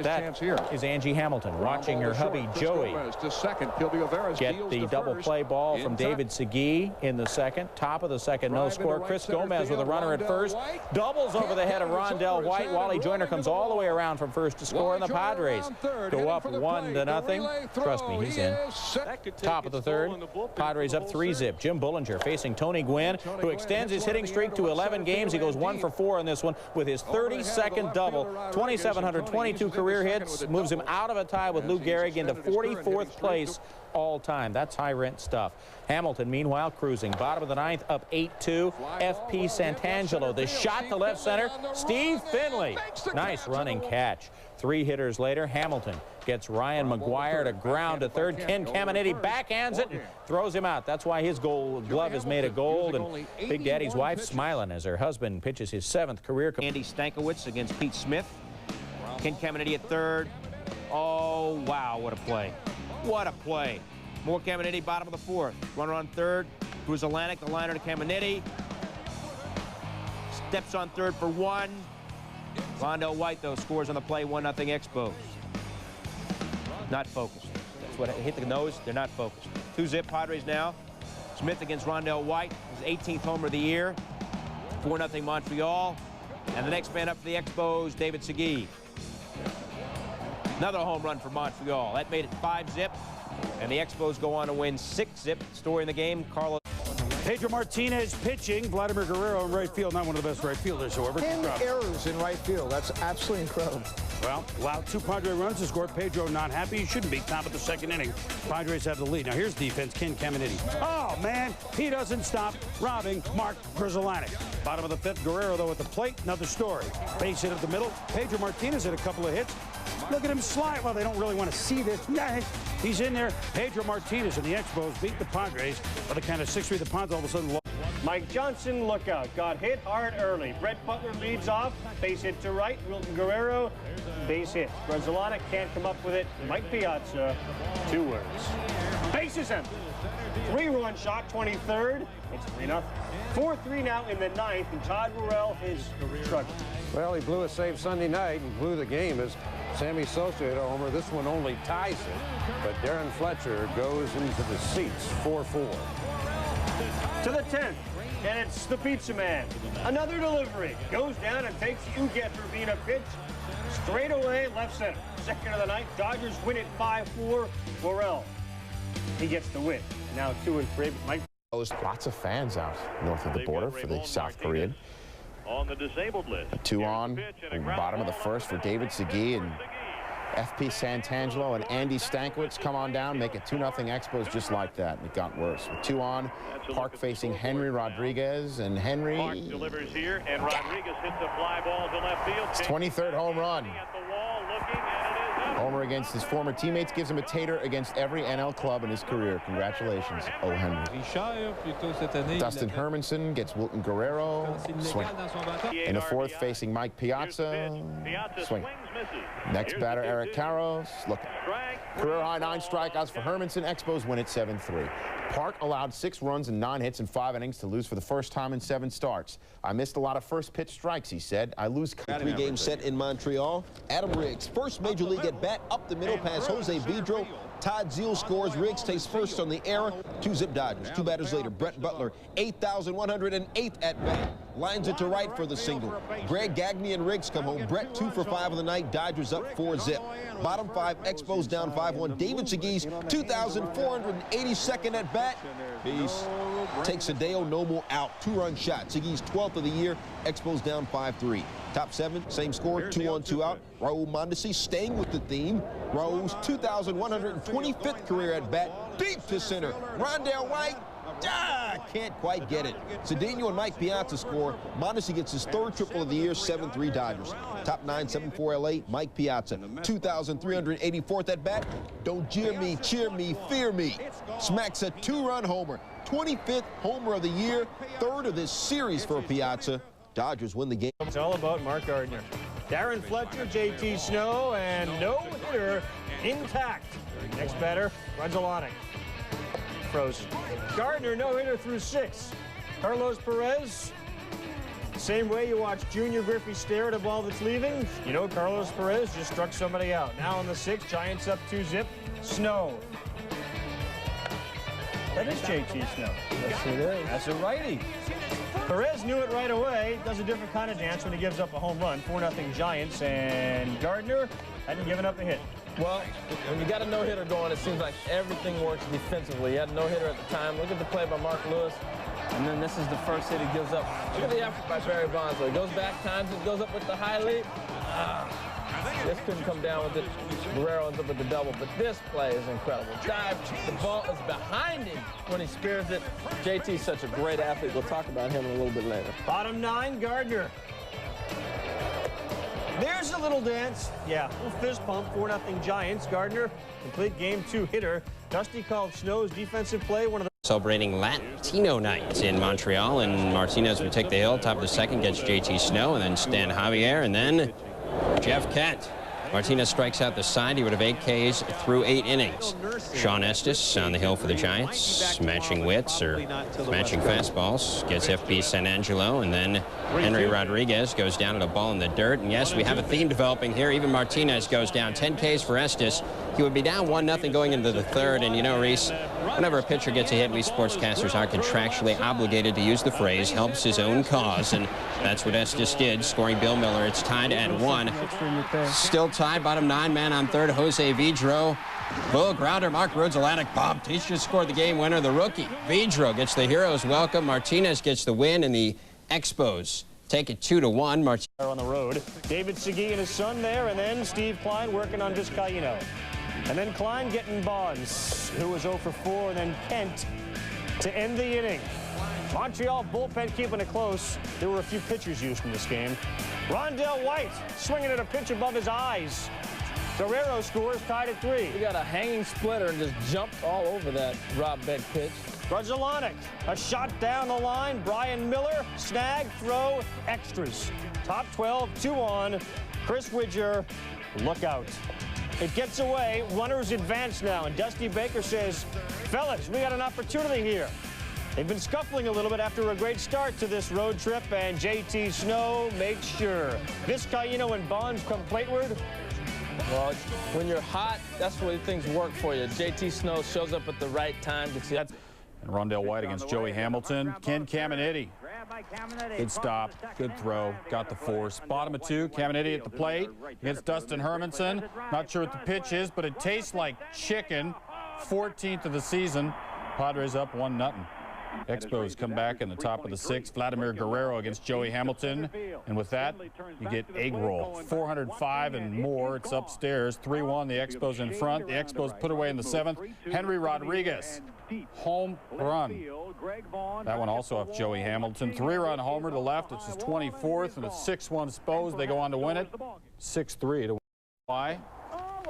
That is Angie Hamilton watching her hubby Joey get the double play ball from David Segui in the second. Top of the second, no score. Chris Gomez with a runner at first. Doubles over the head of Rondell White. Wally Joyner comes all the way around from first to score, and the Padres go up 1-0. Trust me, he's in. Top of the third, Padres up 3-zip. Jim Bullinger facing Tony Gwynn, who extends his hitting streak to 11 games. He goes 1 for 4 in this one with his 32nd double. 2,722 career hits, moves him out of a tie with Lou Gehrig into 44th place all time. That's high rent stuff. Hamilton, meanwhile, cruising. Bottom of the ninth, up 8-2. F.P. Santangelo, the shot to left center. Steve Finley. Nice running catch. 3 hitters later, Hamilton gets Ryan McGuire to ground to third. Ken Caminiti backhands it and throws him out. That's why his glove is made of gold. And Big Daddy's wife smiling as her husband pitches his 7th career. Andy Stankiewicz against Pete Smith. Ken Caminiti at third. Oh, wow, what a play. What a play. More Caminiti, bottom of the 4th. Runner on third. Gruzelanek, the liner to Caminiti. Steps on third for 1. Rondell White, though, scores on the play, 1-0 Expos. Not focused. That's what hit the nose. They're not focused. 2-zip Padres now. Smith against Rondell White. His 18th homer of the year. 4-0 Montreal. And the next man up for the Expos, David Segui. Another home run for Montreal. That made it 5-zip. And the Expos go on to win 6-zip. Story in the game, Carlos. Pedro Martinez pitching. Vladimir Guerrero in right field. Not one of the best right fielders, however. 10 errors in right field. That's absolutely incredible. Well, allowed 2 Padre runs to score. Pedro not happy. He shouldn't be. Top of the 2nd inning. Padres have the lead. Now here's defense. Ken Caminiti. Oh, man. He doesn't stop robbing Mark Gruzelanek. Bottom of the 5th. Guerrero, though, at the plate. Another story. Base hit at the middle. Pedro Martinez hit a couple of hits. Look at him slide. Well, they don't really want to see this. He's in there. Pedro Martinez and the Expos beat the Padres with a kind of 6-3. The Padres all of a sudden lost. Mike Johnson, look out. Got hit hard early. Brett Butler leads off. Base hit to right. Wilton Guerrero, base hit. Gruzelanek can't come up with it. Mike Piazza, 2 words. Bases empty. 3-run shot, 23rd. It's 3-0. 4-3 now in the 9th, and Todd Worrell is struggling. Well, he blew a save Sunday night and blew the game as Sammy Sosa hit a homer. This one only ties it, but Darren Fletcher goes into the seats, 4-4. To the 10th, and it's the Pizza Man. Another delivery. Goes down and takes Uget Urbina pitch. Straight away, left center. 2nd of the ninth. Dodgers win it 5-4. Worrell, he gets the win. Now 2-3. Mike. Lots of fans out north of the border for the South Korean. On the disabled list. A 2 on, bottom of the 1st for David Segui, and F.P. Santangelo and Andy Stankiewicz come on down, make it 2-0 Expos just like that. It got worse. With 2 on, Park facing Henry Rodriguez, and Henry Park delivers here, and Rodriguez hits a fly ball to left field. His 23rd home run. Homer against his former teammates gives him a tater against every NL club in his career. Congratulations, O. Henry. Dustin Hermanson gets Wilton Guerrero. Swing. In the 4th, facing Mike Piazza. Swing. Next batter, Eric Karros. Looking. Career high 9 strikeouts for Hermanson. Expos win it 7-3. Park allowed 6 runs and 9 hits in 5 innings to lose for the first time in 7 starts. I missed a lot of first pitch strikes, he said. I lose. 3-game set in Montreal. Adam Riggs, first major league at bat, up the middle past Jose Vidro. Todd Zeal scores. Riggs takes first on the error. 2-zip Dodgers. 2 batters later, Brett Butler, 8,108th at bat. Lines it to right for the single. Greg Gagne and Riggs come home. Brett 2 for 5 of the night. Dodgers up 4-zip. Bottom 5, Expos down 5-1. David Segui's 2,482nd at bat. Peace. Takes Hideo Nomo out. 2-run shot. Segui's 12th of the year. Expos down 5-3. Top 7, same score, 2 on, 2 out. Raul Mondesi staying with the theme. Raul's 2,125th career at bat. Deep to center. Rondell White. Can't quite get it. Cedeno and Mike Piazza score. Mondesi gets his 3rd triple of the year, 7-3 Dodgers. Top 9, 7-4 LA, Mike Piazza. 2,384th at bat. Don't jeer me, cheer me, fear me. Smacks a 2-run homer. 25th homer of the year. 3rd of this series for Piazza. Dodgers win the game. It's all about Mark Gardner. Darren Fletcher, JT Snow, and no hitter intact. Next batter, Gruzelanek. Frozen. Gardner, no hitter through 6. Carlos Perez, Same way you watch Junior Griffey stare at a ball that's leaving, you know Carlos Perez just struck somebody out. Now on the 6th, Giants up 2-zip. Snow. That is JT Snow. Yes, it is. That's a righty. Perez knew it right away. Does a different kind of dance when he gives up a home run. 4-0 Giants, and Gardner hadn't given up a hit. Well, when you got a no-hitter going, it seems like everything works defensively. He had a no-hitter at the time. Look at the play by Mark Lewis. And then this is the first hit he gives up. Look at the effort by Barry Bonds. He goes back, times it, goes up with the high leap. This couldn't come down with it. Guerrero ends up with the double, but this play is incredible. Dive, the ball is behind him when he spears it. JT's such a great athlete. We'll talk about him a little bit later. Bottom 9, Gardner. There's a little dance. Yeah, little fist pump, 4-0 Giants. Gardner, complete game 2 hitter. Dusty called Snow's defensive play one of the celebrating Latino night in Montreal, and Martinez would take the hill. Top of the 2nd gets JT Snow, and then Stan Javier, and then Jeff Kent. Martinez strikes out the side. He would have 8 Ks through 8 innings. Sean Estes on the hill for the Giants, smashing wits or smashing fastballs, gets FP San Angelo, and then Henry Rodriguez goes down at a ball in the dirt. And yes, we have a theme developing here. Even Martinez goes down. 10 Ks for Estes. He would be down 1-0 going into the 3rd. And you know, Reese, whenever a pitcher gets a hit, we sportscasters are contractually obligated to use the phrase helps his own cause, and that's what Estes did, scoring Bill Miller. It's tied at 1. Still tied, bottom 9, man on 3rd, Jose Vidro. Full grounder, Mark Grudzielanek bumped. He's just scored the game winner, the rookie. Vidro gets the hero's welcome. Martinez gets the win, and the Expos take it 2-1. Martinez on the road. David Segui and his son there, and then Steve Klein working on Vizcaíno. And then Klein getting Bonds, who was 0 for 4, and then Kent to end the inning. Montreal bullpen keeping it close. There were a few pitchers used in this game. Rondell White swinging at a pitch above his eyes. Guerrero scores, tied at 3. He got a hanging splitter and just jumped all over that Rob Beck pitch. Grudzielanek, a shot down the line. Brian Miller, snag, throw, extras. Top 12, 2-on. Chris Widger, look out. It gets away, runners advance now, and Dusty Baker says, fellas, we got an opportunity here. They've been scuffling a little bit after a great start to this road trip, and JT Snow makes sure. Vizcaíno and Bonds come plateward. Well, when you're hot, that's where things work for you. JT Snow shows up at the right time. And Rondell White against Joey Hamilton. Ken Caminiti. Good stop, good throw, got the force. Bottom of 2, Caminiti at the plate against Dustin Hermanson. Not sure what the pitch is, but it tastes like chicken. 14th of the season. Padres up 1-0. Expos come back in the top of the 6th. Vladimir Guerrero against Joey Hamilton. And with that, you get egg roll. 405 and more. It's upstairs. 3-1, the Expos in front. The Expos put away in the 7th. Henry Rodriguez, home run. That one also off Joey Hamilton. 3-run homer to the left. It's his 24th, and a 6-1 Expos. They go on to win it 6-3 to win. Why?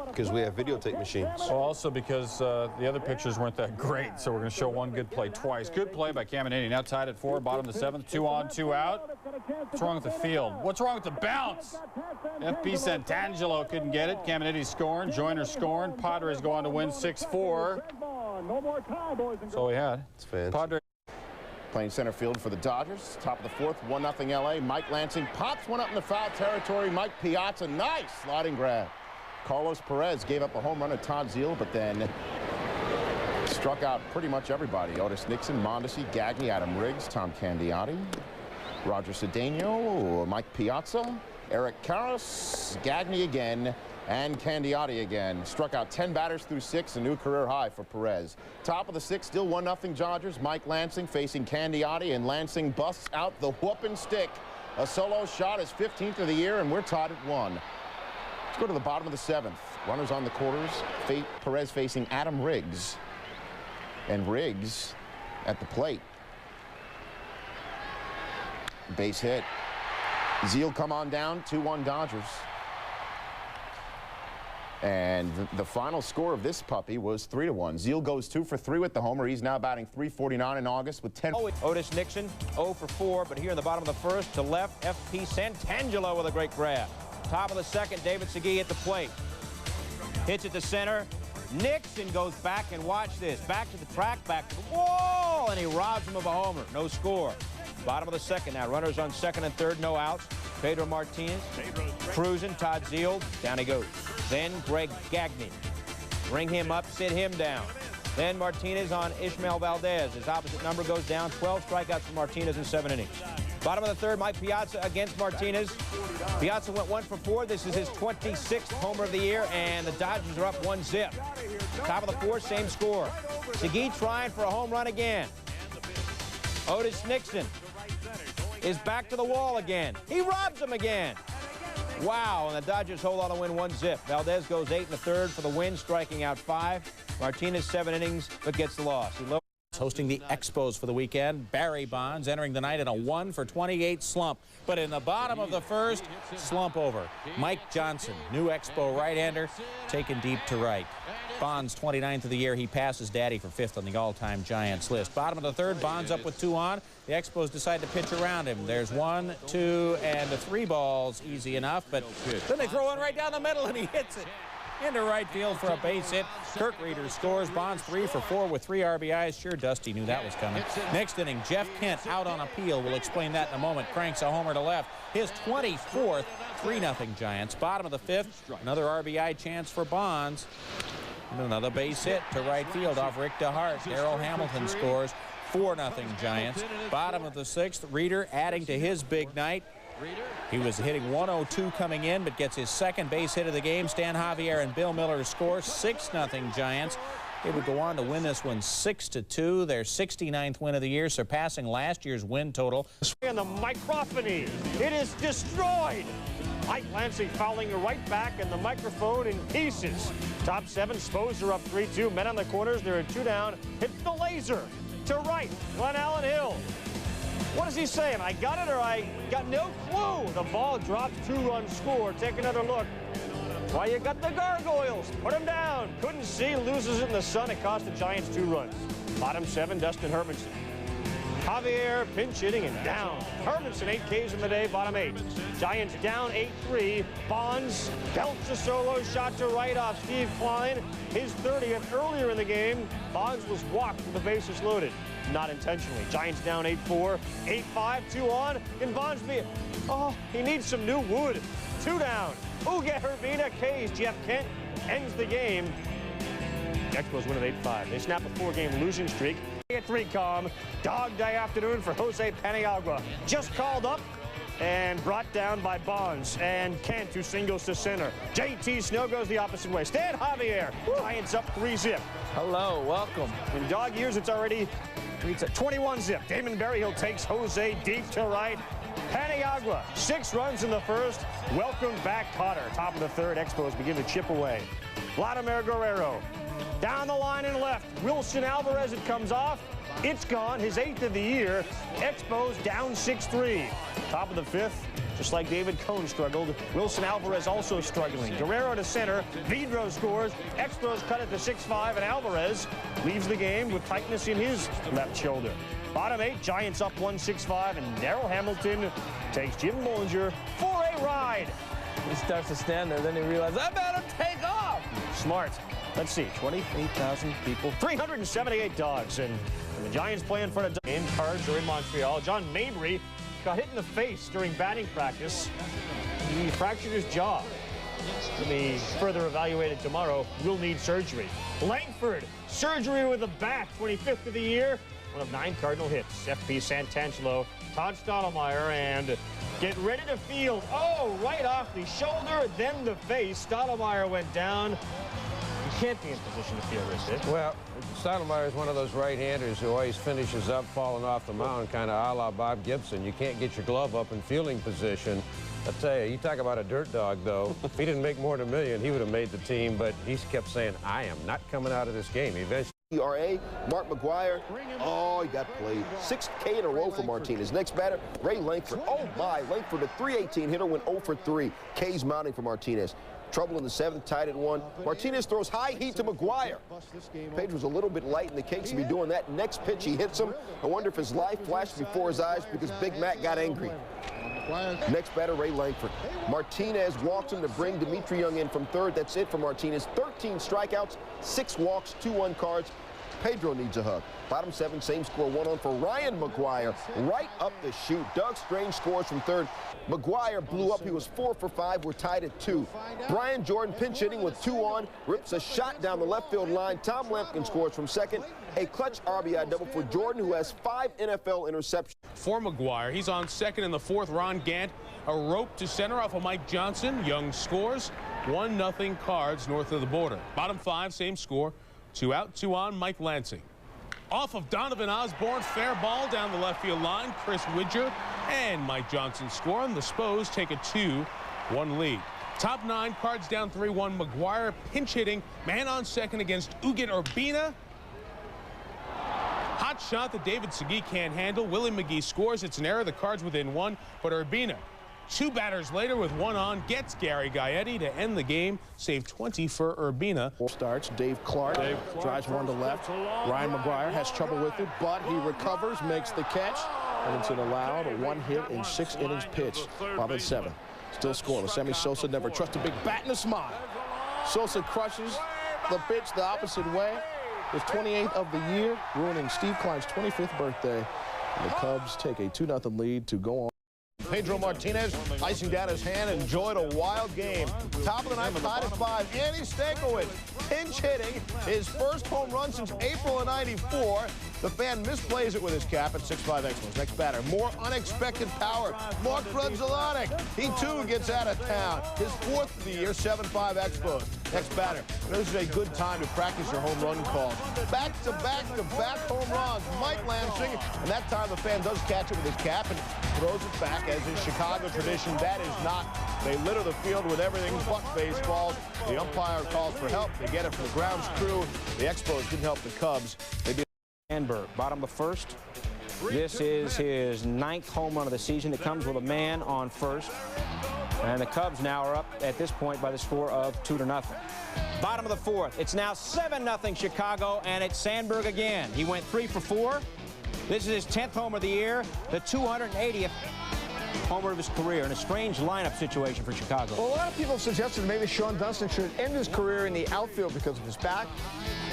Because we have videotape machines. Well, also because the other pictures weren't that great, so we're going to show one good play twice. Good play by Caminiti. Now tied at 4, bottom of the 7th. 2-on, 2 out. What's wrong with the field? What's wrong with the bounce? FP Santangelo couldn't get it. Caminiti scoring. Joyner scoring. Padres go on to win 6-4. That's all we had. It's fantastic. Padres playing center field for the Dodgers. Top of the 4th, 1-0 LA. Mike Lansing pops one up in the foul territory. Mike Piazza, nice sliding grab. Carlos Perez gave up a home run to Todd Zeile, but then struck out pretty much everybody. Otis Nixon, Mondesi, Gagne, Adam Riggs, Tom Candiotti, Roger Cedeno, Mike Piazza, Eric Karras, Gagne again, and Candiotti again. Struck out 10 batters through 6, a new career high for Perez. Top of the 6th, still 1-0 Dodgers. Mike Lansing facing Candiotti, and Lansing busts out the whooping stick. A solo shot, his 15th of the year, and we're tied at 1. Let's go to the bottom of the 7th. Runners on the quarters. Perez facing Adam Riggs. And Riggs at the plate. Base hit. Zeile come on down, 2-1 Dodgers. And the final score of this puppy was 3-1. Zeile goes 2 for 3 with the homer. He's now batting .349 in August with 10. Otis Nixon, 0 for 4, but here in the bottom of the 1st, to left, FP Santangelo with a great grab. Top of the 2nd, David Segui at the plate. Hits it to center. Nixon goes back, and watch this. Back to the track, back to the wall, and he robs him of a homer. No score. Bottom of the second now. Runners on second and third, no outs. Pedro Martinez cruising. Todd Zeal, down he goes. Then Greg Gagne. Bring him up, sit him down. Then Martinez on Ishmael Valdez. His opposite number goes down. 12 strikeouts for Martinez in 7 innings. Bottom of the third, Mike Piazza against Martinez. Piazza went 1 for 4. This is his 26th homer of the year, and the Dodgers are up 1-0. Top of the fourth, same score. Segui trying for a home run again. Otis Nixon is back to the wall again. He robs him again. Wow, and the Dodgers hold on to win 1-0. Valdez goes 8 1/3 for the win, striking out 5. Martinez 7 innings, but gets the loss. Hosting the Expos for the weekend. Barry Bonds entering the night in a 1 for 28 slump. But in the bottom of the first, slump over. Mike Johnson, new Expo right-hander, taken deep to right. Bonds 29th of the year. He passes Daddy for 5th on the all-time Giants list. Bottom of the third, Bonds up with 2 on. The Expos decide to pitch around him. There's 1, 2, and 3 balls. Easy enough, but then they throw one right down the middle, and he hits it into right field for a base hit. Kirk Reeder scores. Bonds 3 for 4 with 3 RBIs. Sure, Dusty knew that was coming. Next inning, Jeff Kent out on appeal. We'll explain that in a moment. Cranks a homer to left. His 24th, 3-0 Giants. Bottom of the 5th, another RBI chance for Bonds. And another base hit to right field off Rick DeHart. Darrell Hamilton scores. 4-0 Giants. Bottom of the 6th, Reeder adding to his big night. He was hitting 102 coming in, but gets his second base hit of the game. Stan Javier and Bill Miller score. 6-0 Giants. They would go on to win this one 6-2. Their 69th win of the year, surpassing last year's win total. And the microphony, it is destroyed. Mike Lansing fouling the right back and the microphone in pieces. Top 7, Sposer up 3-2. Men on the corners, there are 2 down. Hits the laser to right. Glenn Allen Hill. What is he saying? I got it or I got no clue. The ball drops, 2-run score. Take another look. Why you got the gargoyles? Put him down. Couldn't see, loses it in the sun. It cost the Giants 2 runs. Bottom 7, Dustin Hermanson. Javier pinch hitting and down. Hermanson 8 Ks in the day, bottom 8. Giants down 8-3. Bonds belts a solo shot to right off Steve Klein. His 30th earlier in the game. Bonds was walked with the bases loaded. Not intentionally. Giants down 8-4. 8-5, 2 on. Can Bonds be? Oh, he needs some new wood. 2 down. Uge Herbina K's. Jeff Kent ends the game. The Expos win at 8-5. They snap a 4-game losing streak. At 3 calm. Dog day afternoon for Jose Paniagua. Just called up and brought down by Bonds and Kent, who singles to center. JT Snow goes the opposite way. Stan Javier. Giants up 3-0. Hello, welcome. In dog years, it's already 21-0. Damon Berryhill takes Jose deep to right. Paniagua, 6 runs in the first. Welcome back, Cotter. Top of the third, Expos begin to chip away. Vladimir Guerrero. Down the line and left. Wilson Alvarez, it comes off. It's gone, his 8th of the year. Expos down 6-3. Top of the 5th, just like David Cohn struggled, Wilson Alvarez also struggling. Guerrero to center, Vidro scores. Expos cut it to 6-5, and Alvarez leaves the game with tightness in his left shoulder. Bottom 8, Giants up 1-6-5, and Darrell Hamilton takes Jim Bollinger for a ride. He starts to stand there, then he realizes, I better take off. Smart. Let's see, 28,000 people, 378 dogs, and the Giants play in front of game. Cards are in Montreal. John Mabry got hit in the face during batting practice. He fractured his jaw. He'll be further evaluated tomorrow. Will need surgery. Langford, surgery with a bat, 25th of the year. One of 9 Cardinal hits. FP Santangelo, Todd Stottlemyre, and get ready to field. Oh, right off the shoulder, then the face. Stottlemyre went down. He can't be in position to field this hit. Well, Stottlemyre is one of those right-handers who always finishes up falling off the mound, kind of a la Bob Gibson. You can't get your glove up in fielding position. I tell you, you talk about a dirt dog, though. If he didn't make more than $1 million, he would have made the team, but he kept saying, I am not coming out of this game. Eventually. ERA, Mark McGuire, oh, he got played. 6K in a row for Martinez. Next batter, Ray Langford. Oh, my, Langford, a .318 hitter, went 0 for 3. K's mounting for Martinez. Trouble in the 7th, tied at 1. Martinez throws high heat to McGuire. Pedro's a little bit light in the cakes to be doing that. Next pitch, he hits him. I wonder if his life flashed before his eyes because Big Mac got angry. Next batter, Ray Langford. Martinez walks him to bring Dimitri Young in from third. That's it for Martinez. 13 strikeouts, 6 walks, 2 uncards. Pedro needs a hug. Bottom 7, same score, 1-on for Ryan McGuire. Right up the chute. Doug Strange scores from third. McGuire blew up. He was 4 for 5. We're tied at 2. Brian Jordan pinch hitting with 2 on. Rips a shot down the left field line. Tom Lampkin scores from second. A clutch RBI double for Jordan, who has 5 NFL interceptions. For McGuire, he's on second in the 4th. Ron Gant, a rope to center off of Mike Johnson. Young scores. 1-0 Cards north of the border. Bottom 5, same score. 2 out, 2 on. Mike Lansing. Off of Donovan Osborne, fair ball down the left field line. Chris Widger and Mike Johnson score, and the Spos take a 2-1 lead. Top 9, Cards down 3-1. McGuire pinch hitting, man on second against Uget Urbina. Hot shot that David Segui can't handle. Willie McGee scores. It's an error. The Cards within 1, but Urbina, 2 batters later with 1 on, gets Gary Gaetti to end the game. Save 20 for Urbina. Starts. Dave Clark drives one to left. Ryan McGuire has trouble with it, but he recovers, makes the catch, and it's an allowed 1 hit in 6 innings pitched. Bottom 7. Still scoreless. Sammy Sosa never trusts a big bat and a smile. Sosa crushes the pitch the opposite way. His 28th of the year, ruining Steve Klein's 25th birthday. And the Cubs take a 2-0 lead to go on. Pedro Martinez icing down his hand, enjoyed a wild game. Top of the ninth, tied at 5. Andy Stankiewicz pinch hitting his first home run since April of '94. The fan misplays it with his cap at 6'5" Expos. Next batter, more unexpected power. Mark Brunzelanic. He too gets out of town. His 4th of the year, 7'5" Expos. Next batter. This is a good time to practice your home run calls. Back-to-back-to-back home runs. Mike Lansing, and that time the fan does catch it with his cap and throws it back, as is Chicago tradition. That is not. They litter the field with everything but baseballs. The umpire calls for help. They get it from the grounds crew. The Expos didn't help the Cubs. They did. Sandberg, bottom of the 1st. This is his 9th home run of the season. It comes with a man on first. And the Cubs now are up at this point by the score of 2-0. Bottom of the 4th. It's now 7-0 Chicago, and it's Sandberg again. He went 3 for 4. This is his 10th homer of the year, the 280th homer of his career, in a strange lineup situation for Chicago. Well, a lot of people have suggested maybe Sean Dunston should end his career in the outfield because of his back,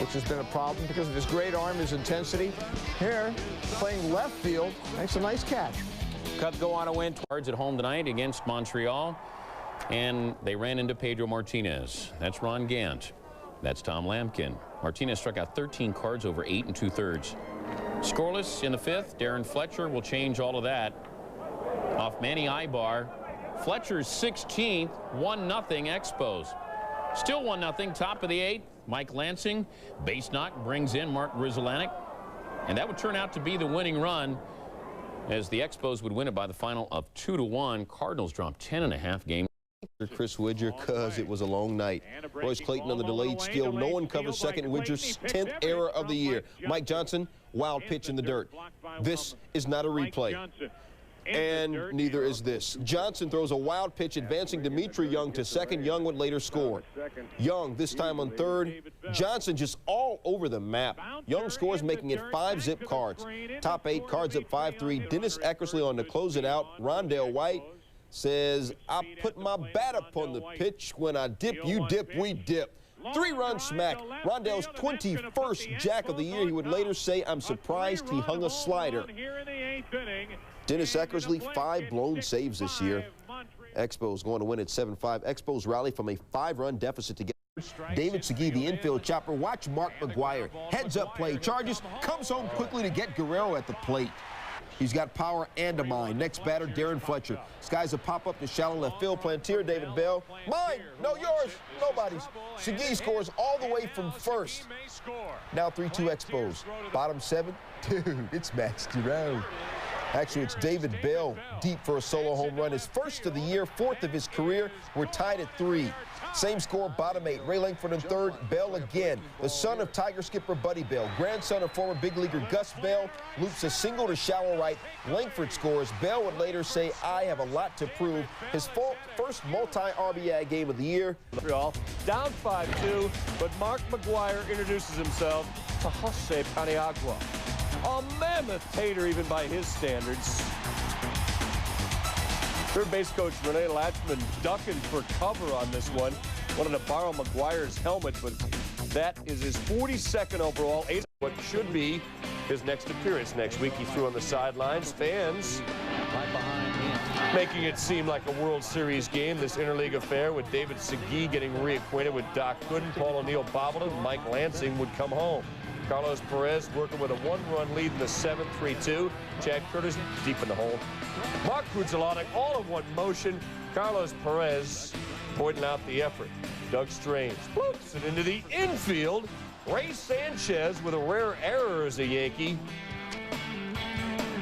which has been a problem, because of his great arm, his intensity. Here, playing left field, makes a nice catch. Cubs go on a win. Cards at home tonight against Montreal, and they ran into Pedro Martinez. That's Ron Gant. That's Tom Lampkin. Martinez struck out 13 Cards over 8 2/3. Scoreless in the 5th. Darren Fletcher will change all of that off Manny Ibar. Fletcher's 16th, 1-0 Expos. Still 1-0, top of the 8th. Mike Lansing, base knock, brings in Mark Brunzelanic, and that would turn out to be the winning run, as the Expos would win it by the final of 2-1. Cardinals dropped 10.5 games. Chris Widger, because it was a long night. Royce Clayton on the delayed steal. No one covers second. Widger's 10th error of the year. Mike Johnson, wild pitch in the dirt. This is not a replay. And neither is this. Johnson throws a wild pitch, advancing Dimitri Young to second. Young would later score. Young, this time on third. Johnson just all over the map. Young scores, making it 5-zip Cards. Top 8, Cards up 5-3. Dennis Eckersley on to close it out. Rondell White says, I put my bat up on the pitch. When I dip, you dip, we dip. 3-run smack. Rondell's 21st jack of the year. He would later say, I'm surprised he hung a slider. Dennis Eckersley, 5 blown saves this year. Expos going to win at 7-5. Expos rally from a 5-run deficit to get David Segui, the infield chopper. Watch Mark McGuire. Heads up play. Charges. Comes home quickly to get Guerrero at the plate. He's got power and a mind. Next batter, Darren Fletcher. Skies a pop-up to shallow left field. Plantier, David Bell. Mine. No, yours. Nobody's. Segui scores all the way from first. Now 3-2 Expos. Bottom 7. Dude, it's Max Giroux. Actually, it's David Bell deep for a solo home run. His 1st of the year, 4th of his career. We're tied at 3. Same score, bottom 8. Ray Langford in third. Bell again. The son of Tiger skipper Buddy Bell. Grandson of former big leaguer Gus Bell. Loops a single to shallow right. Langford scores. Bell would later say, I have a lot to prove. His first multi-RBI game of the year. Down 5-2, but Mark McGuire introduces himself to Jose Paniagua. A mammoth tater, even by his standards. Third base coach Renee Latchman ducking for cover on this one. Wanted to borrow McGuire's helmet, but that is his 42nd overall. What should be his next appearance next week. He threw on the sidelines. Fans making it seem like a World Series game, this interleague affair with David Segui getting reacquainted with Doc Gooden. Paul O'Neill bobbled it. Mike Lansing would come home. Carlos Perez working with a one-run lead in the 7th, 3-2. Chad Curtis deep in the hole. Mark Grudzielanek all in one motion. Carlos Perez pointing out the effort. Doug Strange flukes it into the infield. Ray Sanchez with a rare error as a Yankee.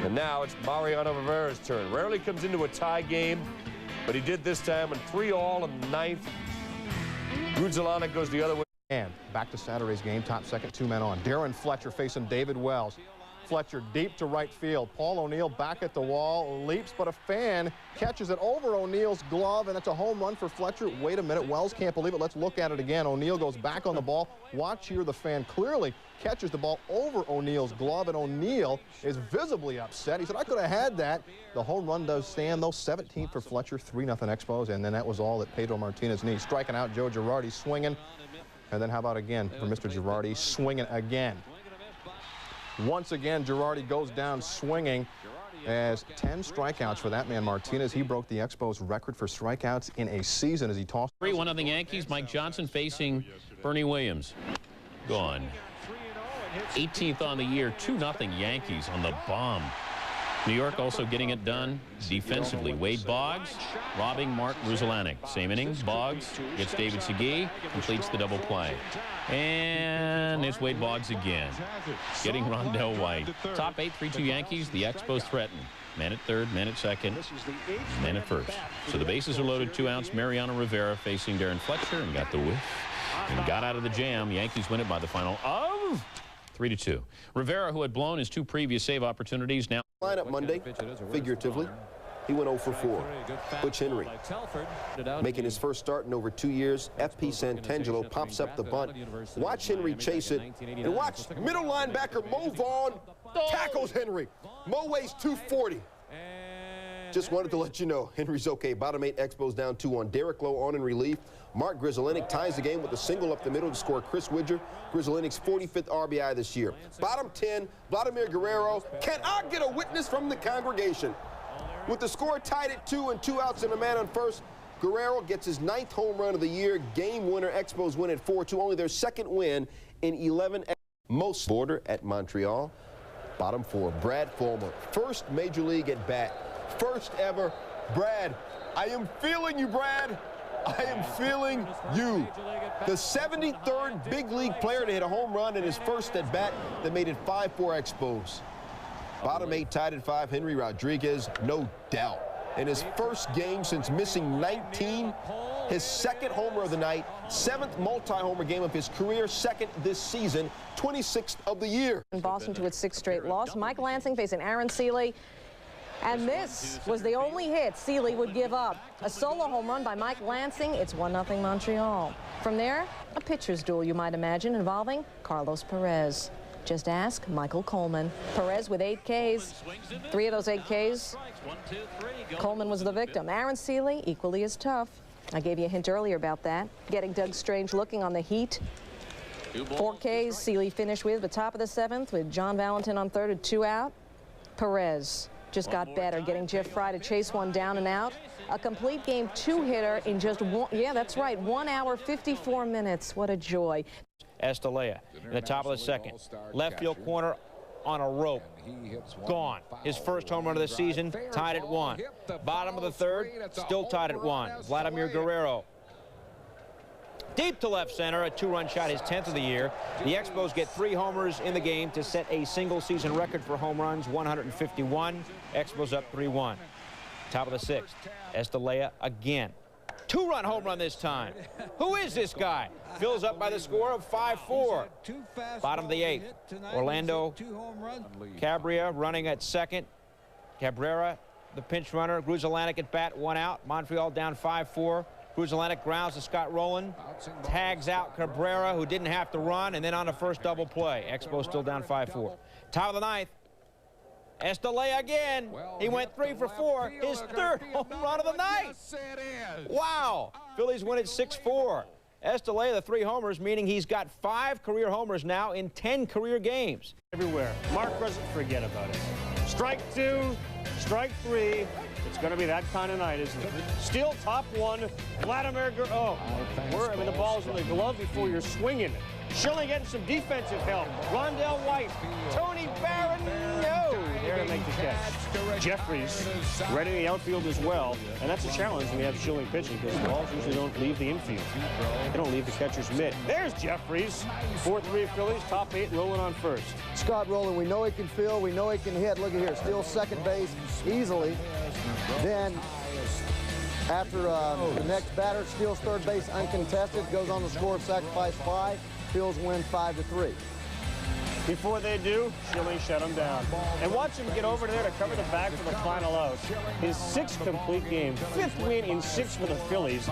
And now it's Mariano Rivera's turn. Rarely comes into a tie game, but he did this time in 3-all in the 9th. Grudzielanek goes the other way. And back to Saturday's game, top second, 2 men on. Darren Fletcher facing David Wells. Fletcher deep to right field. Paul O'Neill back at the wall, leaps, but a fan catches it over O'Neill's glove, and it's a home run for Fletcher. Wait a minute, Wells can't believe it. Let's look at it again. O'Neill goes back on the ball. Watch here, the fan clearly catches the ball over O'Neill's glove, and O'Neill is visibly upset. He said, I could have had that. The home run does stand, though. 17th for Fletcher, 3-0 Expos, and then that was all that Pedro Martinez needs. Striking out Joe Girardi, swinging. And then how about again for Mr. Girardi, swinging again. Once again, Girardi goes down swinging as 10 strikeouts for that man, Martinez. He broke the Expos record for strikeouts in a season as he tossed. 3-1 Yankees. Mike Johnson facing Bernie Williams. Gone. 18th on the year. 2-0 Yankees on the bomb. New York also getting it done defensively. Wade Boggs robbing Mark Grudzielanek. Same inning. Boggs gets David Segui, completes the double play. And it's Wade Boggs again, getting Rondell White. Top 8, 3-2 Yankees. The Expos threaten. Man at third, man at second, man at first. So the bases are loaded, 2 outs. Mariano Rivera facing Darren Fletcher and got the whiff and got out of the jam. Yankees win it by the final of 3-2. Rivera, who had blown his 2 previous save opportunities, now lineup Monday, figuratively, he went 0 for 4. Butch Henry, making his first start in over 2 years. F.P. Santangelo pops up the bunt. Watch Henry chase it, and watch middle linebacker Mo Vaughn tackles Henry. Mo weighs 240. Just wanted to let you know, Henry's okay. Bottom 8 Expos down 2-1. Derek Lowe on in relief. Mark Grudzielanek ties the game with a single up the middle to score Chris Widger. Grudzielanek's 45th RBI this year. Bottom 10, Vladimir Guerrero. Can I get a witness from the congregation? With the score tied at 2 and 2 outs and a man on first, Guerrero gets his 9th home run of the year. Game winner. Expos win at 4-2. Only their 2nd win in 11. Most border at Montreal. Bottom 4, Brad Fulmer. First major league at bat. First ever. Brad, I am feeling you, Brad. I am feeling you. The 73rd big league player to hit a home run in his first at bat that made it 5-4 Expos. Bottom 8 tied at 5, Henry Rodriguez, no doubt. In his first game since missing 19, his 2nd homer of the night, 7th multi-homer game of his career, 2nd this season, 26th of the year. Boston to its 6th straight loss. Mike Lansing facing Aaron Seeley. And this was the only hit Seeley would give up. A solo home run by Mike Lansing. It's 1-0 Montreal. From there, a pitcher's duel, you might imagine, involving Carlos Perez. Just ask Michael Coleman. Perez with 8 Ks. 3 of those 8 Ks, Coleman was the victim. Aaron Seeley, equally as tough. I gave you a hint earlier about that. Getting Doug Strange looking on the heat. 4 Ks Seeley finished with the top of the 7th with John Valentin on third at 2 out. Perez just got better, getting Jeff Fry to chase one down and out. A complete game 2-hitter in just 1 hour, 54 minutes. What a joy. Estalella in the top of the 2nd. Left field corner on a rope. Gone. His first home run of the season, tied at 1. Bottom of the 3rd, still tied at 1. Vladimir Guerrero. Deep to left center, a 2-run shot, his 10th of the year. The Expos get 3 homers in the game to set a single-season record for home runs, 151. Expos up 3-1. Top of the 6th, Estalella again. 2-run home run this time. Who is this guy? Fills up by the score of 5-4. Bottom of the 8th, Orlando Cabrera running at 2nd. Cabrera, the pinch runner. Grudzielanek at bat, 1 out. Montreal down 5-4. Grudzielanek grounds to Scott Rowland, tags out Cabrera, who didn't have to run, and then on the first double play. Expos still down 5-4. Top of the 9th, Estalella again. He went 3 for 4, his 3rd home run of the night. Wow. Phillies win at 6-4. Estelea, the 3 homers, meaning he's got 5 career homers now in 10 career games. Everywhere. Mark doesn't forget about it. Strike 2, strike 3. It's going to be that kind of night, isn't it? Still top 1. Vladimir the ball's in the glove before you're swinging it. Schilling getting some defensive help. Rondell White. Tony Barron. No. There to make the catch. Jeffries right in the outfield as well. And that's a challenge when you have Schilling pitching because the balls usually don't leave the infield. They don't leave the catcher's mitt. There's Jeffries. 4-3 Phillies. Top 8 rolling on first. Scott rolling. We know he can field. We know he can hit. Look at here. Still second base easily. Then after the next batter steals third base uncontested, goes on the score of sacrifice fly. Phillies win 5-3. Before they do, Schilling shut him down. And watch him get over there to cover the bag for the final out. His 6th complete game, 5th win in 6 for the Phillies.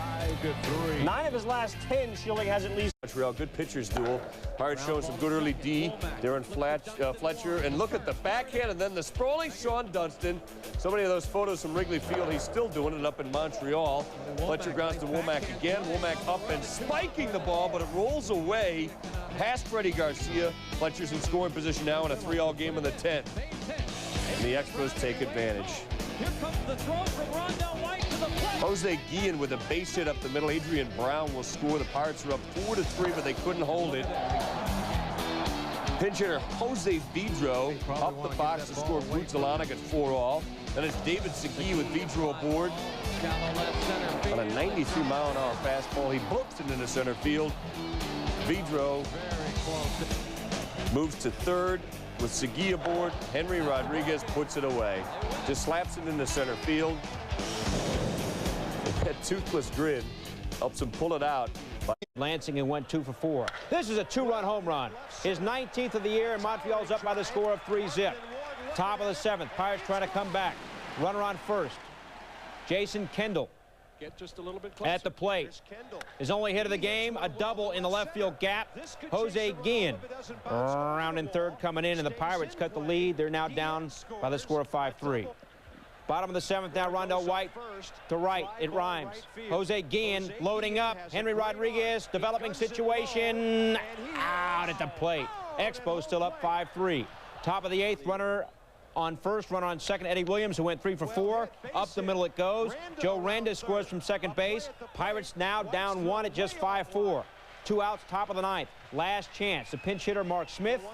9 of his last 10, Schilling has at least. Montreal, good pitchers duel. Pirates showing some good early D. Darren Fletcher, and look at the backhand, and then the sprawling Sean Dunston. So many of those photos from Wrigley Field, he's still doing it up in Montreal. Fletcher grounds to Womack again. Womack up and spiking the ball, but it rolls away past Freddie Garcia. Fletcher's in scoring position now in a 3-all game in the 10th. And the Expos take advantage. Here comes the throw from Rondell White to the plate. Jose Guillen with a base hit up the middle. Adrian Brown will score. The Pirates are up 4-3, but they couldn't hold it. Pinch hitter Jose Vidro up the box to score Bruzelanek at 4-all. Then it's David Segui with Vidro aboard. On a 93-mile-an-hour fastball, he books it into center field. Vidro moves to third with Segui aboard. Henry Rodriguez puts it away. Just slaps it into center field. That toothless grin helps him pull it out. Lansing and went 2 for 4. This is a 2-run home run. His 19th of the year, and Montreal's up by the score of 3-zip. Top of the 7th. Pirates trying to come back. Runner on first. Jason Kendall. Get just a little bit closer. At the plate. His only hit of the game, a double in the left field gap. Jose Guillen around in third coming in, and the Pirates cut the lead. They're now down by the score of 5-3. Bottom of the 7th now, Rondell White to right. It rhymes. Jose Guillen loading up. Henry Rodriguez, developing situation. Out at the plate. Expos still up 5-3. Top of the 8th, runner on first, runner on second, Eddie Williams, who went 3 for 4. Up the middle it goes. Joe Randa scores from second base. Pirates now down 1 at just 5-4. 2 outs, top of the 9th. Last chance. The pinch hitter, Mark Smith,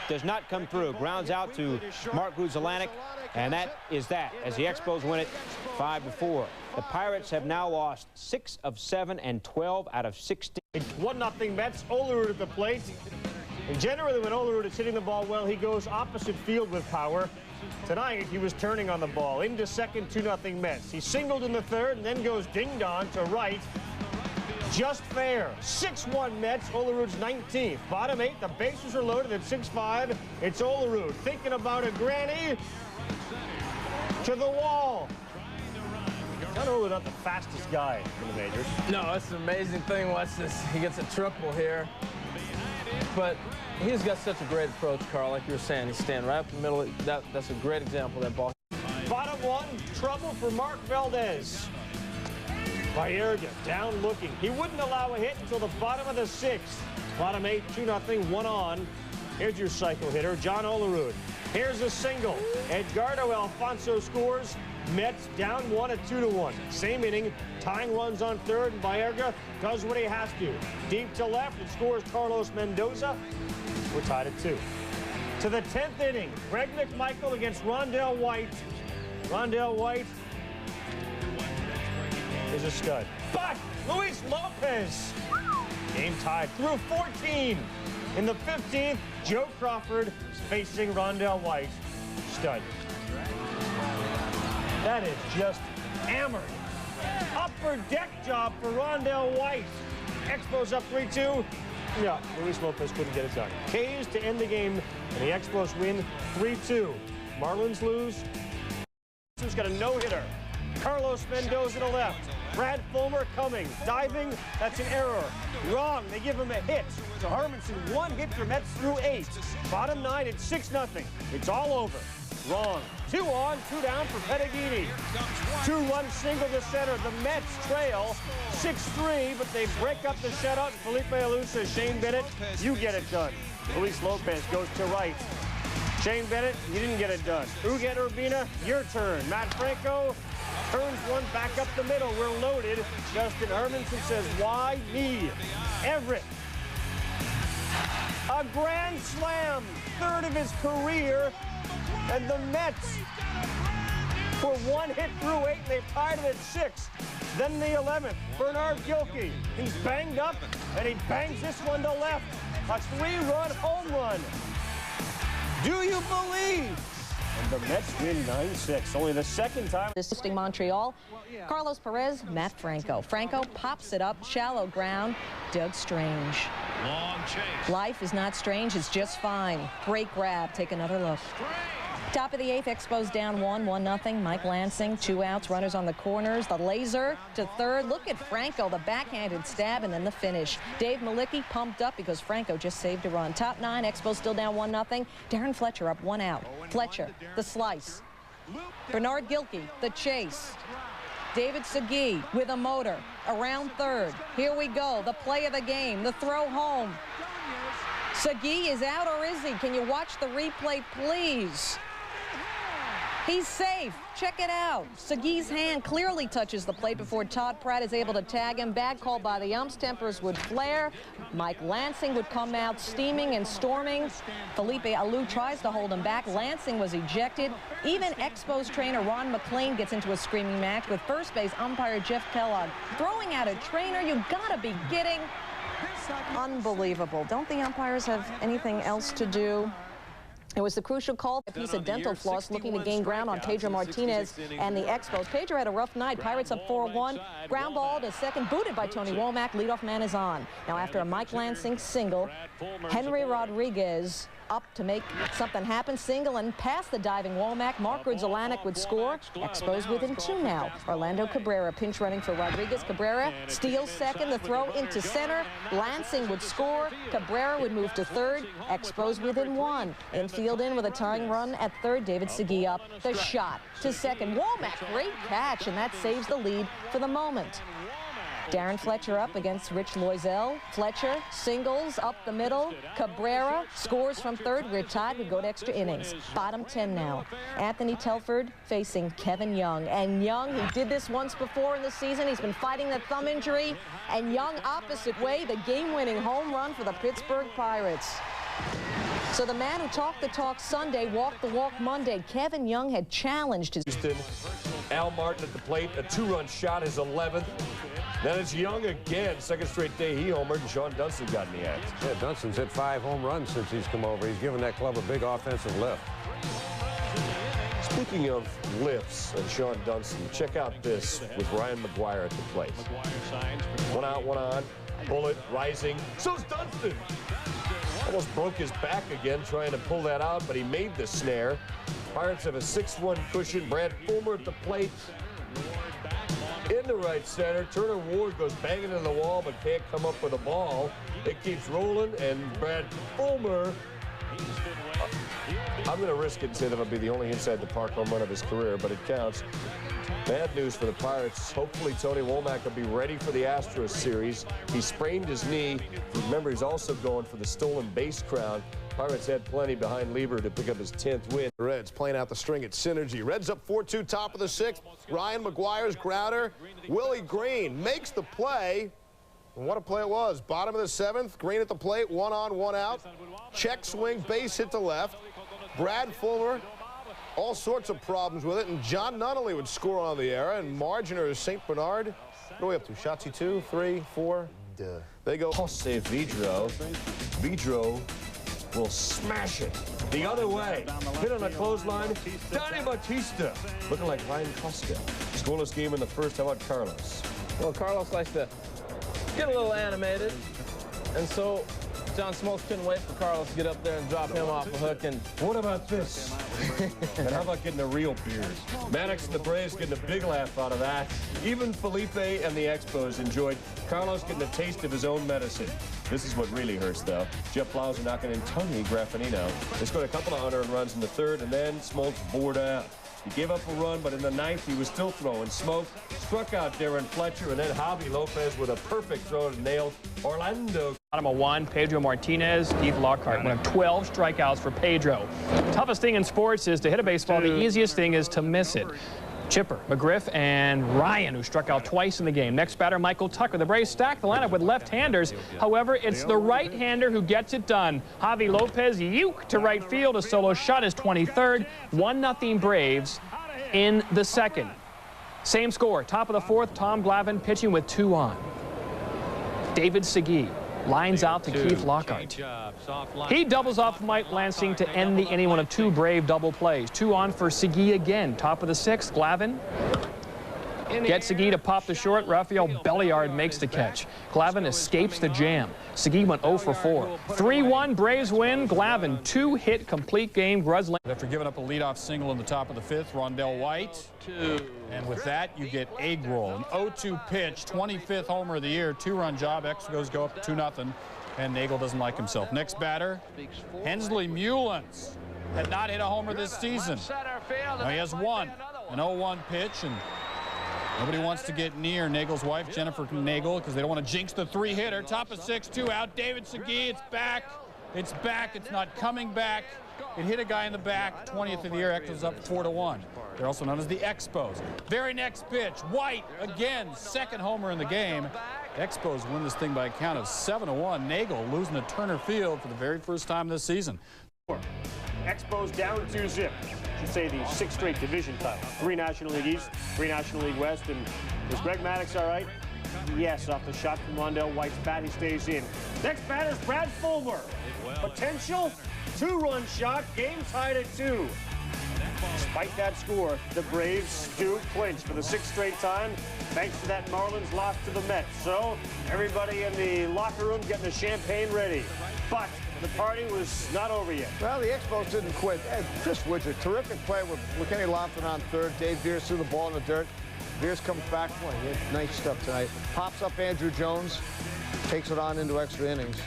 does not come through. Grounds out to Mark Bruzelanek, and that is that, as the Expos win it 5-4. The Pirates have now lost 6 of 7 and 12 out of 16. It's 1-0 Mets. Olerud at the plate. And generally, when Olerud is hitting the ball well, he goes opposite field with power. Tonight, he was turning on the ball. Into second, 2-0 Mets. He singled in the third and then goes ding-dong to right. Just fair. 6-1 Mets. Olerud's 19th. Bottom 8, the bases are loaded at 6-5. It's Olerud thinking about a granny. To the wall. John Olerud not the fastest guy in the majors. No, it's an amazing thing. Watch this. He gets a triple here. But he's got such a great approach, Carl, like you were saying. He's standing right up the middle. That's a great example of that ball. Bottom 1, trouble for Mark Valdez. Baerga down looking. He wouldn't allow a hit until the bottom of the 6th. Bottom 8, 2-0, 1 on. Here's your cycle hitter, John Olerud. Here's a single. Edgardo Alfonso scores. Mets down 1 at 2-1. Same inning. Tying runs on third, and Baerga does what he has to. Deep to left, it scores Carlos Mendoza. We're tied at 2. To the 10th inning, Greg McMichael against Rondell White. Rondell White is a stud. But Luis Lopez, game tied through 14. In the 15th, Joe Crawford is facing Rondell White. Stud. That is just hammered. Upper deck job for Rondell White. Expos up 3-2. Yeah, Luis Lopez couldn't get it done. K's to end the game, and the Expos win 3-2. Marlins lose. Who's got a no-hitter? Carlos Mendoza to left. Brad Fulmer coming. Diving, that's an error. Wrong, they give him a hit. So Hermanson, 1 hit for Mets through 8. Bottom 9 at 6-0. It's all over. Wrong. 2 on, 2 down for Pettigini. 2-run single to center. The Mets trail 6-3, but they break up the shutout. Felipe Alou says, Shane Bennett, you get it done. Luis Lopez goes to right. Shane Bennett, you didn't get it done. Uget Urbina, your turn. Matt Franco turns one back up the middle. We're loaded. Justin Hermanson says, why me? Everett. A grand slam, 3rd of his career, and the Mets were 1 hit through 8, and they've tied it at 6. Then the 11th, Bernard Gilkey. He's banged up, and he bangs this one to left. A 3-run home run. Do you believe? And the Mets win 9-6. Only the second time. Hosting Montreal. Carlos Perez, Matt Franco. Franco pops it up, shallow ground. Doug Strange. Long chase. Life is not strange, it's just fine. Great grab. Take another look. Top of the 8th, Expos down 1-0. Mike Lansing, 2 outs, runners on the corners. The laser to third. Look at Franco, the backhanded stab, and then the finish. Dave Malicki pumped up because Franco just saved a run. Top 9, Expos still down 1-0. Darren Fletcher up 1 out. Fletcher, the slice. Bernard Gilkey, the chase. David Segui with a motor around third. Here we go, the play of the game, the throw home. Segui is out, or is he? Can you watch the replay, please? He's safe. Check it out. Segui's hand clearly touches the plate before Todd Pratt is able to tag him. Bad call by the umps. Tempers would flare. Mike Lansing would come out steaming and storming. Felipe Alou tries to hold him back. Lansing was ejected. Even Expos trainer Ron McLean gets into a screaming match with first base umpire Jeff Kellogg throwing out a trainer. You gotta be kidding. Unbelievable. Don't the umpires have anything else to do? It was the crucial call. A piece of dental floss looking to gain ground on Pedro Martinez and the Expos. Pedro had a rough night. Pirates up 4-1. Ground ball to second, booted by Tony Womack. Leadoff man is on. Now after a Mike Lansing single, Henry Rodriguez up to make something happen. Single and past the diving Womack. Mark Grudzielanek would score. Expos within 2 now. Orlando Cabrera pinch running for Rodriguez. Cabrera steals second. The throw into center. Lansing would score. Cabrera would move to third. Expos within 1. Infield in with a tying run at third. David Segui up. The shot to second. Womack, great catch, and that saves the lead for the moment. Darren Fletcher up against Rich Loisel. Fletcher singles up the middle. Cabrera scores from third. We're tied. We go to extra innings. Bottom 10 now. Anthony Telford facing Kevin Young. And Young, he did this once before in the season. He's been fighting that thumb injury. And Young opposite way, the game-winning home run for the Pittsburgh Pirates. So the man who talked the talk Sunday walked the walk Monday. Kevin Young had challenged his... Houston, Al Martin at the plate, a 2-run shot, his 11th. Then it's Young again. Second straight day he homered, and Sean Dunston got in the act. Yeah, Dunston's hit 5 home runs since he's come over. He's given that club a big offensive lift. Speaking of lifts and Sean Dunston, check out this with Ryan McGuire at the plate. 1 out, 1 on. Bullet rising. So's Dunston. Almost broke his back again trying to pull that out, but he made the snare. Pirates have a 6-1 cushion. Brad Fulmer at the plate. In the right center, Turner Ward goes banging into the wall but can't come up with a ball. It keeps rolling, and Brad Fulmer, I'm going to risk it and say that'll be the only inside the park home run of his career, but it counts. Bad news for the Pirates. Hopefully Tony Womack will be ready for the Astros series. He sprained his knee. Remember, he's also going for the stolen base crown. Pirates had plenty behind Lieber to pick up his 10th win. Reds playing out the string at Synergy. Reds up 4-2, top of the 6th. Ryan McGuire's grounder. Willie Green makes the play. And what a play it was. Bottom of the 7th. Green at the plate. 1 on, 1 out. Check swing, base hit to left. Brad Fulmer, all sorts of problems with it. And John Nunnally would score on the error. And Marginer is St. Bernard. What are we up to? Shotzi 2, 3, 4. They go. Jose Vidro. Vidro will smash it the other way. Hit on a clothesline. Donnie Bautista looking like Ryan Costa. Scoreless game in the first. How about Carlos? Well, Carlos likes to get a little animated, and so John Smoltz couldn't wait for Carlos to get up there and drop him off the hook. And what about this? And how about getting a real beers? Maddox and the Braves getting a big laugh out of that. Even Felipe and the Expos enjoyed Carlos getting a taste of his own medicine. This is what really hurts, though. Jeff Blauser knocking in Tony Graffinino. They scored a couple of unearned runs in the third, and then Smoltz bore down. He gave up a run, but in the ninth, he was still throwing smoke. Struck out Darren Fletcher, and then Javi Lopez with a perfect throw to nail Orlando. Bottom of 1, Pedro Martinez, Keith Lockhart, one of 12 strikeouts for Pedro. Toughest thing in sports is to hit a baseball. The easiest thing is to miss it. Chipper, McGriff, and Ryan, who struck out twice in the game. Next batter, Michael Tucker. The Braves stack the lineup with left-handers. However, it's the right-hander who gets it done. Javi Lopez, to right field. A solo shot is 23rd. 1-0 Braves in the second. Same score. Top of the fourth, Tom Glavine pitching with 2 on. David Segui lines out to Keith Lockhart. He doubles off Mike Lansing to end the inning, one of 2 Brave double plays. 2 on for Segui again. Top of the 6th, Glavine gets Segui to pop the short. Rafael Belliard makes the catch. Glavine escapes the jam. Segui went 0 for 4. 3-1 Braves win. Glavine 2-hit complete game. After giving up a leadoff single in the top of the 5th, Rondell White. And with that, you get egg roll. An 0-2 pitch, 25th homer of the year, 2-run job. Expos go up 2-0, and Nagel doesn't like himself. Next batter, Hensley Mullins. Had not hit a homer this season. Now he has 1. An 0-1 pitch, and nobody wants to get near Nagel's wife, Jennifer Nagel, because they don't want to jinx the 3-hitter. Top of 6, 2 out. David Segui, it's back. It's back. It's not coming back. It hit a guy in the back. 20th of the year. Expos up 4-1. They're also known as the Expos. Very next pitch, White again, 2nd homer in the game. Expos win this thing by a count of 7-1. Nagel losing to Turner Field for the very first time this season. Expos down 2-zip. Should say the 6th straight division title. 3 National League East, 3 National League West. And is Greg Maddox all right? Yes, off the shot from Rondell White's bat, he stays in. Next batter is Brad Fulmer. Potential 2-run shot, game tied at 2. Despite that score, the Braves do clinch for the 6th straight time, thanks to that Marlins loss to the Mets. So everybody in the locker room getting the champagne ready. But the party was not over yet. Well, the Expos didn't quit. Chris Woodger, terrific play with Kenny Lofton on third. Dave Veers threw the ball in the dirt. Veers comes back. Boy, he had nice stuff tonight. Pops up Andrew Jones, takes it on into extra innings.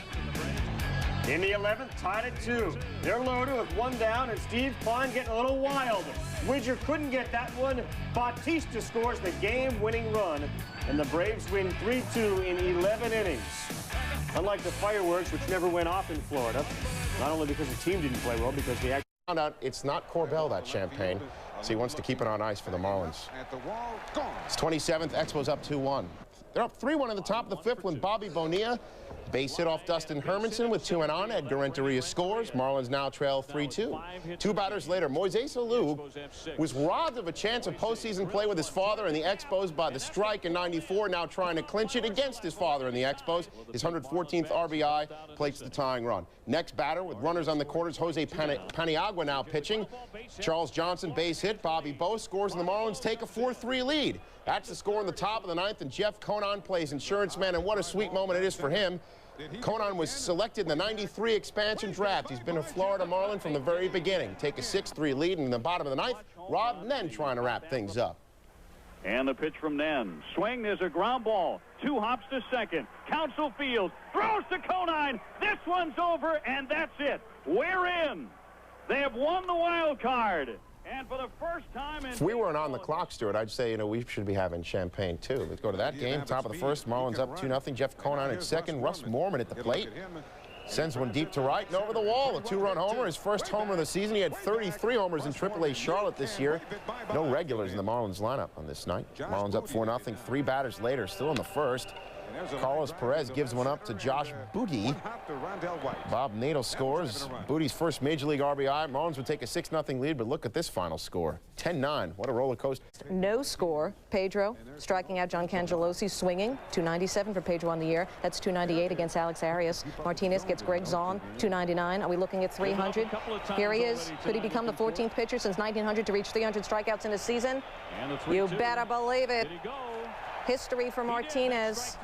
In the 11th, tied at 2. They're loaded with 1 down, and Steve Klein getting a little wild. Widger couldn't get that one. Bautista scores the game-winning run, and the Braves win 3-2 in 11 innings. Unlike the fireworks, which never went off in Florida, not only because the team didn't play well, because they actually found out it's not Corbell, that champagne, so he wants to keep it on ice for the Marlins. It's 27th, Expos up 2-1. They're up 3-1 in the top of the 5th when Bobby Bonilla base hit off Dustin Hermanson with 2 and on. Edgar Renteria scores. Marlins now trail 3-2. 2 batters later, Moises Alou was robbed of a chance of postseason play with his father in the Expos by the strike in '94, now trying to clinch it against his father in the Expos. His 114th RBI plates the tying run. Next batter with runners on the corners, Jose Paniagua now pitching. Charles Johnson base hit. Bobby Bo scores, and the Marlins take a 4-3 lead. That's the score in the top of the 9th, and Jeff Conan plays insurance man, and what a sweet moment it is for him. Conan was selected in the '93 expansion draft. He's been a Florida Marlin from the very beginning. Take a 6-3 lead in the bottom of the 9th. Rob Nen trying to wrap things up. And the pitch from Nen. Swing, there's a ground ball. 2 hops to second. Council Fields throws to Conine. This one's over, and that's it. We're in. They have won the wild card. And for the first time in... If we weren't on the clock, Stuart, I'd say, we should be having champagne, too. Let's go to that game. Top of the 1st, Marlins up 2-0. Jeff Conan at 2nd. Russ Morman at the plate. Sends one deep to right and over the wall. A 2-run homer, his first homer of the season. He had 33 homers in AAA Charlotte this year. No regulars in the Marlins lineup on this night. Marlins up 4-0. 3 batters later, still in the 1st. Carlos Perez gives one up to Josh Booty. Bob Nadeau scores. Booty's first Major League RBI. Marlins would take a 6-0 lead, but look at this final score. 10-9. What a roller coaster. No score. Pedro striking out John Cangelosi, swinging. 297 for Pedro on the year. That's 298 against Alex Arias. Martinez gets Greg Zahn, 299. Are we looking at 300? Here he is. Could he become the 14th pitcher since 1900 to reach 300 strikeouts in a season? You better believe it. History for Martinez.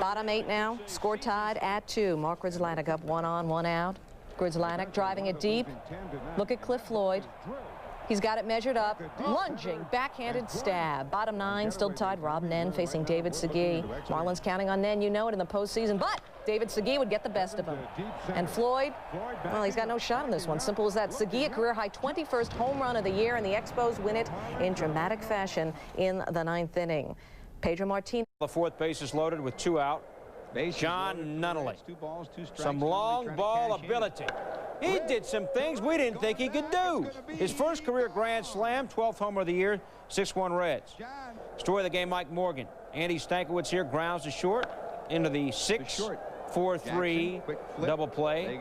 Bottom 8 now. Score tied at 2. Mark Grzelcyk up 1 on, 1 out. Grzelcyk driving it deep. Look at Cliff Floyd. He's got it measured up. Lunging, backhanded stab. Bottom 9 still tied. Rob Nen facing David Segui. Marlins counting on Nen, you know it, in the postseason. But David Segui would get the best of him. And Floyd, well, he's got no shot in this one. Simple as that. Segui, a career-high 21st home run of the year, and the Expos win it in dramatic fashion in the 9th inning. Pedro Martinez. The fourth base is loaded with 2 out. John Nunnally. Some long ball ability. He did some things we didn't think he could do. His first career grand slam, 12th homer of the year, 6-1 Reds. Story of the game, Mike Morgan. Andy Stankiewicz here grounds to short into the 6-4-3 double play.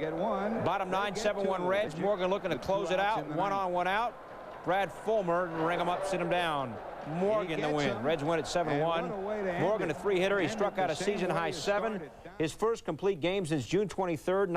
Bottom 9, 7-1 Reds. Morgan looking to close it out. 1 on, 1 out. Brad Fulmer, ring him up, sit him down. Morgan the win. Reds win at 7-1. Morgan a 3-hitter. He struck out a season-high 7. His first complete game since June 23rd.